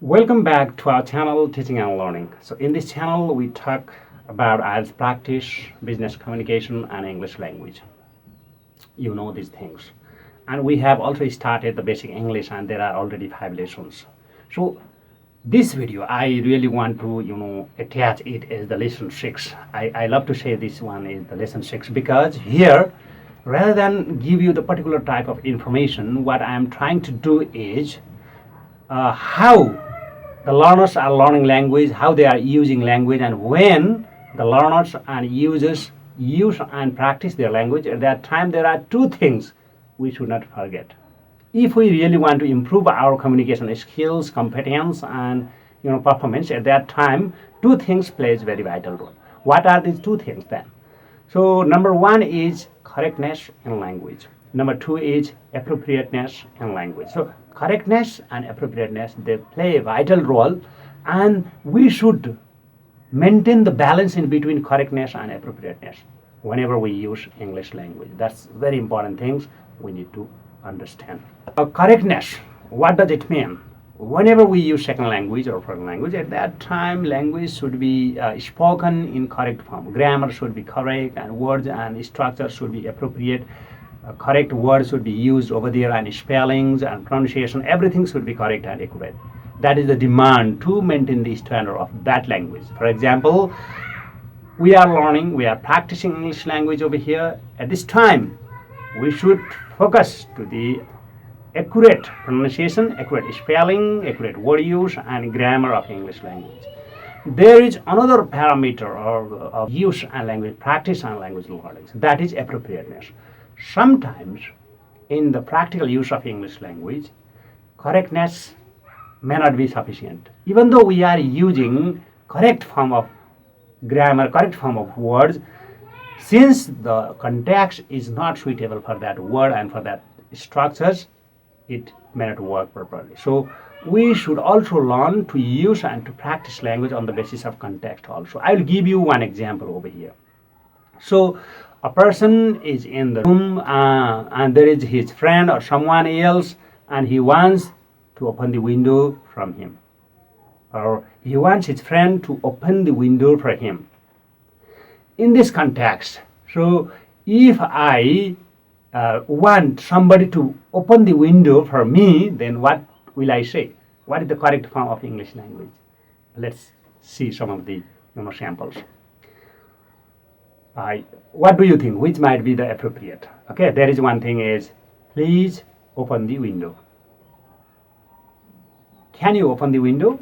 Welcome back to our channel Teaching and Learning. So in this channel we talk about IELTS practice, business communication and English language. You know these things. And we have also started the basic English and there are already 5 lessons. So this video I really want to attach it as the lesson 6. I love to say this one is the lesson 6 because here rather than give you the particular type of information, what I am trying to do is how the learners are learning language, how they are using language, and when the learners and users use and practice their language, at that time there are 2 things we should not forget. If we really want to improve our communication skills, competence, and performance, at that time 2 things plays very vital role. What are these 2 things then? So number 1 is correctness in language. Number 2 is appropriateness in language. So correctness and appropriateness, they play a vital role, and we should maintain the balance in between correctness and appropriateness whenever we use English language. That's very important things we need to understand. Correctness, what does it mean? Whenever we use second language or foreign language, at that time language should be spoken in correct form. Grammar should be correct and words and structure should be appropriate. Correct words should be used over there, and spellings and pronunciation, everything should be correct and accurate. That is the demand to maintain the standard of that language. For example, we are practicing English language over here. At this time, we should focus to the accurate pronunciation, accurate spelling, accurate word use, and grammar of English language. There is another parameter of use and language practice and language learning. That is appropriateness. Sometimes in the practical use of English language, correctness may not be sufficient. Even though we are using correct form of grammar, correct form of words, since the context is not suitable for that word and for that structures, it may not work properly. So we should also learn to use and to practice language on the basis of context also. I will give you one example over here. So a person is in the room and there is his friend or someone else, and he wants to open the window from him, or he wants his friend to open the window for him. In this context, so if I want somebody to open the window for me, then what will I say? What is the correct form of English language? Let's see some of the samples. What do you think? Which might be the appropriate? Okay, there is one thing is, please open the window. Can you open the window?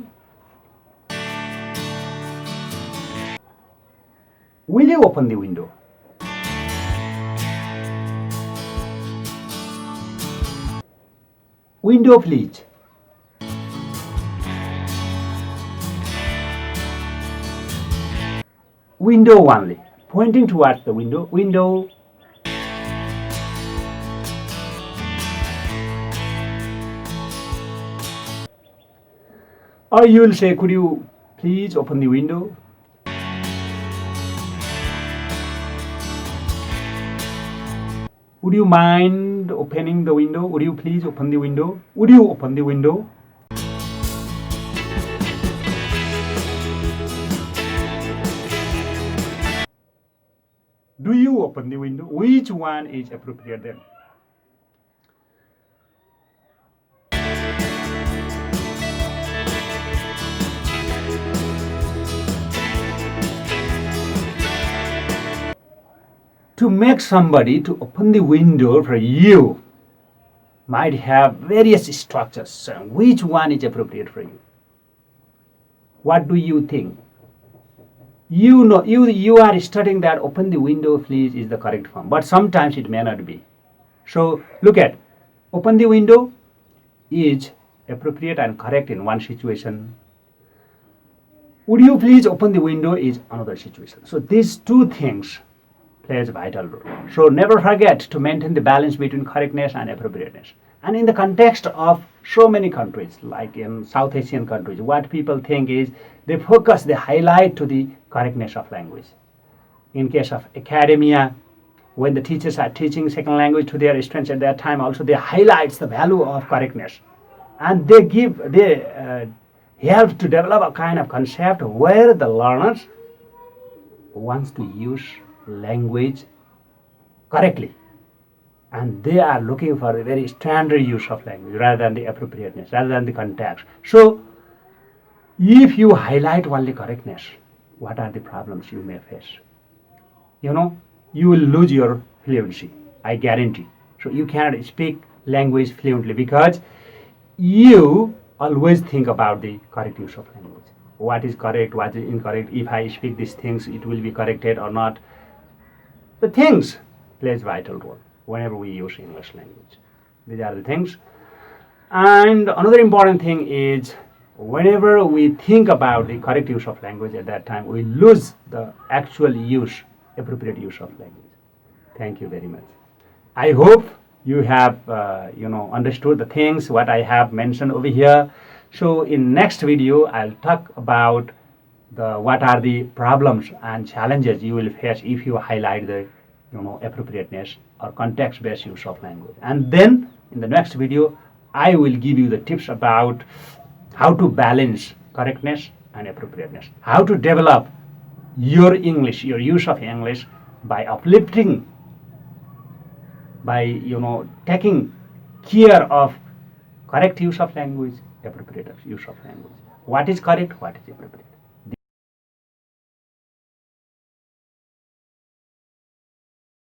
Will you open the window? Window, please. Window only. Pointing towards the window. Window. Or you will say, could you please open the window? Would you mind opening the window? Would you please open the window? Would you open the window? Do you open the window? Which one is appropriate then? To make somebody to open the window for you might have various structures. So which one is appropriate for you? What do you think? You are studying that open the window please is the correct form, but sometimes it may not be. So look at, open the window is appropriate and correct in one situation. Would you please open the window is another situation. So these 2 things plays a vital role. So never forget to maintain the balance between correctness and appropriateness. And in the context of so many countries, like in South Asian countries, what people think is they highlight to the correctness of language. In case of academia, when the teachers are teaching second language to their students at that time, also they highlights the value of correctness, and they helps to develop a kind of concept where the learners wants to use language correctly, and they are looking for a very standard use of language rather than the appropriateness, rather than the context. So if you highlight only correctness, what are the problems you may face? You will lose your fluency, I guarantee. So you cannot speak language fluently because you always think about the correct use of language. What is correct, what is incorrect, if I speak these things, it will be corrected or not. The things plays vital role whenever we use English language. These are the things. And another important thing is whenever we think about the correct use of language at that time, we lose the actual use, appropriate use of language. Thank you very much. I hope you have understood the things what I have mentioned over here. So in next video, I'll talk about what are the problems and challenges you will face if you highlight the appropriateness or context-based use of language. And then in the next video, I will give you the tips about how to balance correctness and appropriateness, how to develop your English, your use of English by uplifting, by taking care of correct use of language, appropriate use of language. What is correct, what is appropriate.